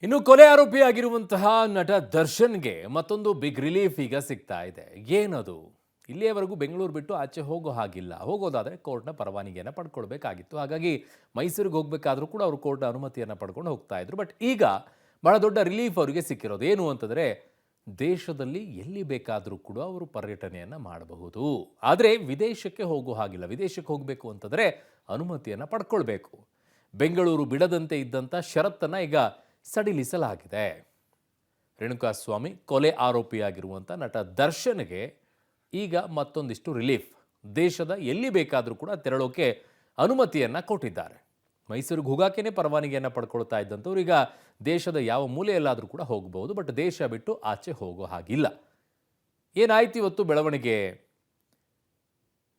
ಇನ್ನು ಕೊಲೆ ಆರೋಪಿಯಾಗಿರುವಂತಹ ನಟ ದರ್ಶನ್ಗೆ ಮತ್ತೊಂದು ಬಿಗ್ ರಿಲೀಫ್ ಈಗ ಸಿಗ್ತಾ ಇದೆ. ಏನದು? ಇಲ್ಲಿಯವರೆಗೂ ಬೆಂಗಳೂರು ಬಿಟ್ಟು ಆಚೆ ಹೋಗೋ ಹಾಗಿಲ್ಲ. ಹೋಗೋದಾದ್ರೆ ಕೋರ್ಟ್ನ ಪರವಾನಗಿಯನ್ನು ಪಡ್ಕೊಳ್ಬೇಕಾಗಿತ್ತು. ಹಾಗಾಗಿ ಮೈಸೂರಿಗೆ ಹೋಗಬೇಕಾದ್ರೂ ಕೂಡ ಅವರು ಕೋರ್ಟ್ನ ಅನುಮತಿಯನ್ನು ಪಡ್ಕೊಂಡು ಹೋಗ್ತಾ ಇದ್ರು. ಬಟ್ ಈಗ ಬಹಳ ದೊಡ್ಡ ರಿಲೀಫ್ ಅವರಿಗೆ ಸಿಕ್ಕಿರೋದು. ಏನು ಅಂತಂದ್ರೆ, ದೇಶದಲ್ಲಿ ಎಲ್ಲಿ ಬೇಕಾದರೂ ಕೂಡ ಅವರು ಪರ್ಯಟನೆಯನ್ನು ಮಾಡಬಹುದು. ಆದರೆ ವಿದೇಶಕ್ಕೆ ಹೋಗೋ ಹಾಗಿಲ್ಲ. ವಿದೇಶಕ್ಕೆ ಹೋಗಬೇಕು ಅಂತಂದ್ರೆ ಅನುಮತಿಯನ್ನು ಪಡ್ಕೊಳ್ಬೇಕು. ಬೆಂಗಳೂರು ಬಿಡದಂತೆ ಇದ್ದಂಥ ಷರತ್ತನ್ನು ಈಗ ಸಡಿಲಿಸಲಾಗಿದೆ. ರೇಣುಕಾಸ್ವಾಮಿ ಕೊಲೆ ಆರೋಪಿಯಾಗಿರುವಂಥ ನಟ ದರ್ಶನ್ಗೆ ಈಗ ಮತ್ತೊಂದಿಷ್ಟು ರಿಲೀಫ್. ದೇಶದ ಎಲ್ಲಿ ಬೇಕಾದರೂ ಕೂಡ ತೆರಳೋಕೆ ಅನುಮತಿಯನ್ನು ಕೊಟ್ಟಿದ್ದಾರೆ. ಮೈಸೂರಿಗೆ ಹೋಗಾಕೇನೆ ಪರವಾನಗಿಯನ್ನು ಪಡ್ಕೊಳ್ತಾ ಇದ್ದಂಥವ್ರು ಈಗ ದೇಶದ ಯಾವ ಮೂಲೆಯಲ್ಲಾದರೂ ಕೂಡ ಹೋಗಬಹುದು. ಬಟ್ ದೇಶ ಬಿಟ್ಟು ಆಚೆ ಹೋಗೋ ಹಾಗಿಲ್ಲ. ಏನಾಯ್ತು ಇವತ್ತು ಬೆಳವಣಿಗೆ?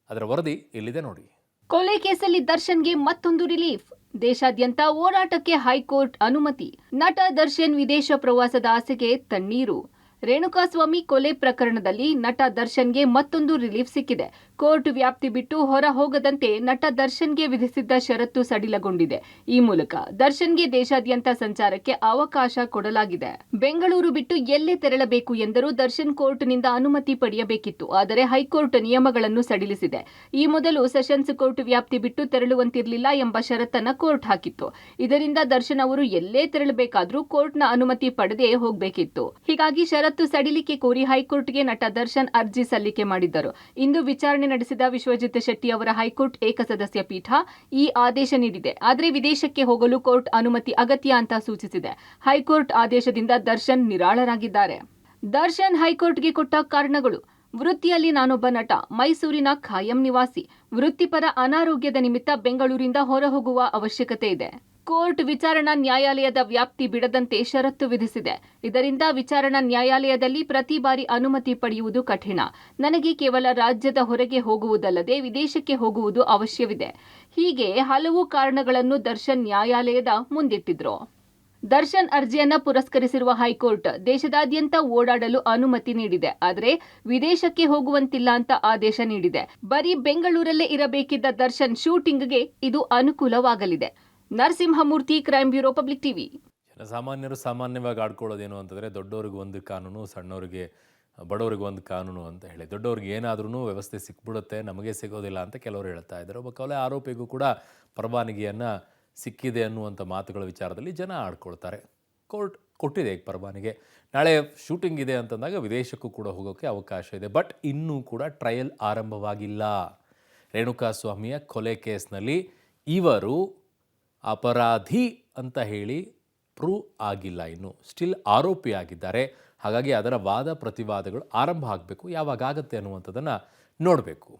ಅದರ ವರದಿ ಇಲ್ಲಿದೆ ನೋಡಿ. ಕೊಲೆ ಕೇಸಲ್ಲಿ ದರ್ಶನ್ಗೆ ಮತ್ತೊಂದು ರಿಲೀಫ್. ದೇಶಾದ್ಯಂತ ಓಡಾಟಕ್ಕೆ ಹೈಕೋರ್ಟ್ ಅನುಮತಿ. ನಟ ದರ್ಶನ್ ವಿದೇಶ ಪ್ರವಾಸದ ಆಸೆಗೆ ತಣ್ಣೀರು. ರೇಣುಕಾಸ್ವಾಮಿ ಕೊಲೆ ಪ್ರಕರಣದಲ್ಲಿ ನಟ ದರ್ಶನ್ಗೆ ಮತ್ತೊಂದು ರಿಲೀಫ್ ಸಿಕ್ಕಿದೆ. ಕೋರ್ಟ್ ವ್ಯಾಪ್ತಿ ಬಿಟ್ಟು ಹೊರ ಹೋಗದಂತೆ ನಟ ದರ್ಶನ್ಗೆ ವಿಧಿಸಿದ್ದ ಷರತ್ತು ಸಡಿಲಗೊಂಡಿದೆ. ಈ ಮೂಲಕ ದರ್ಶನ್ಗೆ ದೇಶಾದ್ಯಂತ ಸಂಚಾರಕ್ಕೆ ಅವಕಾಶ ಕೊಡಲಾಗಿದೆ. ಬೆಂಗಳೂರು ಬಿಟ್ಟು ಎಲ್ಲೇ ತೆರಳಬೇಕು ಎಂದರೂ ದರ್ಶನ್ ಕೋರ್ಟ್ನಿಂದ ಅನುಮತಿ ಪಡೆಯಬೇಕಿತ್ತು. ಆದರೆ ಹೈಕೋರ್ಟ್ ನಿಯಮಗಳನ್ನು ಸಡಿಲಿಸಿದೆ. ಈ ಮೊದಲು ಸೆಷನ್ಸ್ ಕೋರ್ಟ್ ವ್ಯಾಪ್ತಿ ಬಿಟ್ಟು ತೆರಳುವಂತಿರಲಿಲ್ಲ ಎಂಬ ಷರತ್ತನ್ನ ಕೋರ್ಟ್ ಹಾಕಿತ್ತು. ಇದರಿಂದ ದರ್ಶನ್ ಅವರು ಎಲ್ಲೇ ತೆರಳಬೇಕಾದ್ರೂ ಕೋರ್ಟ್ನ ಅನುಮತಿ ಪಡೆದೇ ಹೋಗಬೇಕಿತ್ತು. ಹೀಗಾಗಿ ಷರತ್ತು ಸಡಿಲಿಕೆ ಕೋರಿ ಹೈಕೋರ್ಟ್ಗೆ ನಟ ದರ್ಶನ್ ಅರ್ಜಿ ಸಲ್ಲಿಕೆ ಮಾಡಿದ್ದರು. ಇಂದು ವಿಚಾರಣೆ ನಡೆಸಿದ ವಿಶ್ವಜಿತ್ ಶೆಟ್ಟಿ ಅವರ ಹೈಕೋರ್ಟ್ ಏಕಸದಸ್ಯ ಪೀಠ ಈ ಆದೇಶ ನೀಡಿದೆ. ಆದರೆ ವಿದೇಶಕ್ಕೆ ಹೋಗಲು ಕೋರ್ಟ್ ಅನುಮತಿ ಅಗತ್ಯ ಅಂತ ಸೂಚಿಸಿದೆ. ಹೈಕೋರ್ಟ್ ಆದೇಶದಿಂದ ದರ್ಶನ್ ನಿರಾಳರಾಗಿದ್ದಾರೆ. ದರ್ಶನ್ ಹೈಕೋರ್ಟ್ಗೆ ಕೊಟ್ಟ ಕಾರಣಗಳು: ವೃತ್ತಿಯಲ್ಲಿ ನಾನೊಬ್ಬ ನಟ, ಮೈಸೂರಿನ ಖಾಯಂ ನಿವಾಸಿ, ವೃತ್ತಿಪರ ಅನಾರೋಗ್ಯದ ನಿಮಿತ್ತ ಬೆಂಗಳೂರಿಂದ ಹೊರಹೋಗುವ ಅವಶ್ಯಕತೆ ಇದೆ. ಕೋರ್ಟ್ ವಿಚಾರಣಾ ನ್ಯಾಯಾಲಯದ ವ್ಯಾಪ್ತಿ ಬಿಡದಂತೆ ಷರತ್ತು ವಿಧಿಸಿದೆ. ಇದರಿಂದ ವಿಚಾರಣಾ ನ್ಯಾಯಾಲಯದಲ್ಲಿ ಪ್ರತಿ ಬಾರಿ ಅನುಮತಿ ಪಡೆಯುವುದು ಕಠಿಣ. ನನಗೆ ಕೇವಲ ರಾಜ್ಯದ ಹೊರಗೆ ಹೋಗುವುದಲ್ಲದೆ ವಿದೇಶಕ್ಕೆ ಹೋಗುವುದು ಅವಶ್ಯವಿದೆ. ಹೀಗೆ ಹಲವು ಕಾರಣಗಳನ್ನು ದರ್ಶನ್ ನ್ಯಾಯಾಲಯದ ಮುಂದಿಟ್ಟಿದ್ರು. ದರ್ಶನ್ ಅರ್ಜಿಯನ್ನ ಪುರಸ್ಕರಿಸಿರುವ ಹೈಕೋರ್ಟ್ ದೇಶದಾದ್ಯಂತ ಓಡಾಡಲು ಅನುಮತಿ ನೀಡಿದೆ. ಆದರೆ ವಿದೇಶಕ್ಕೆ ಹೋಗುವಂತಿಲ್ಲ ಅಂತ ಆದೇಶ ನೀಡಿದೆ. ಬರೀ ಬೆಂಗಳೂರಲ್ಲೇ ಇರಬೇಕಿದ್ದ ದರ್ಶನ್ ಶೂಟಿಂಗ್ಗೆ ಇದು ಅನುಕೂಲವಾಗಲಿದೆ. Narasimhamurthy, crime bureau, public TV. ಜನಸಾಮಾನ್ಯರು ಸಾಮಾನ್ಯವಾಗಿ ಆಡ್ಕೊಳ್ಳೋದೇನು ಅಂತಂದರೆ, ದೊಡ್ಡವ್ರಿಗೆ ಒಂದು ಕಾನೂನು, ಸಣ್ಣವರಿಗೆ ಬಡವರಿಗೆ ಒಂದು ಕಾನೂನು ಅಂತ ಹೇಳಿ. ದೊಡ್ಡವ್ರಿಗೆ ಏನಾದ್ರೂ ವ್ಯವಸ್ಥೆ ಸಿಕ್ಬಿಡುತ್ತೆ, ನಮಗೆ ಸಿಗೋದಿಲ್ಲ ಅಂತ ಕೆಲವರು ಹೇಳ್ತಾ ಇದ್ದಾರೆ. ಒಬ್ಬ ಕೊಲೆ ಆರೋಪಿಗೂ ಕೂಡ ಪರವಾನಗಿಯನ್ನು ಸಿಕ್ಕಿದೆ ಅನ್ನುವಂಥ ಮಾತುಗಳ ವಿಚಾರದಲ್ಲಿ ಜನ ಆಡ್ಕೊಳ್ತಾರೆ. ಕೋರ್ಟ್ ಕೊಟ್ಟಿದೆ ಈಗ ಪರವಾನಗಿ. ನಾಳೆ ಶೂಟಿಂಗ್ ಇದೆ ಅಂತಂದಾಗ ವಿದೇಶಕ್ಕೂ ಕೂಡ ಹೋಗೋಕ್ಕೆ ಅವಕಾಶ ಇದೆ. ಬಟ್ ಇನ್ನೂ ಕೂಡ ಟ್ರಯಲ್ ಆರಂಭವಾಗಿಲ್ಲ. ರೇಣುಕಾಸ್ವಾಮಿಯ ಕೊಲೆ ಕೇಸ್ನಲ್ಲಿ ಇವರು ಅಪರಾಧಿ ಅಂತ ಹೇಳಿ ಪ್ರೂವ್ ಆಗಿಲ್ಲ. ಇನ್ನು ಸ್ಟಿಲ್ ಆರೋಪಿಯಾಗಿದ್ದಾರೆ. ಹಾಗಾಗಿ ಅದರ ವಾದ ಪ್ರತಿವಾದಗಳು ಆರಂಭ ಆಗಬೇಕು. ಯಾವಾಗ ಆಗುತ್ತೆ ಅನ್ನುವಂಥದ್ದನ್ನು ನೋಡಬೇಕು.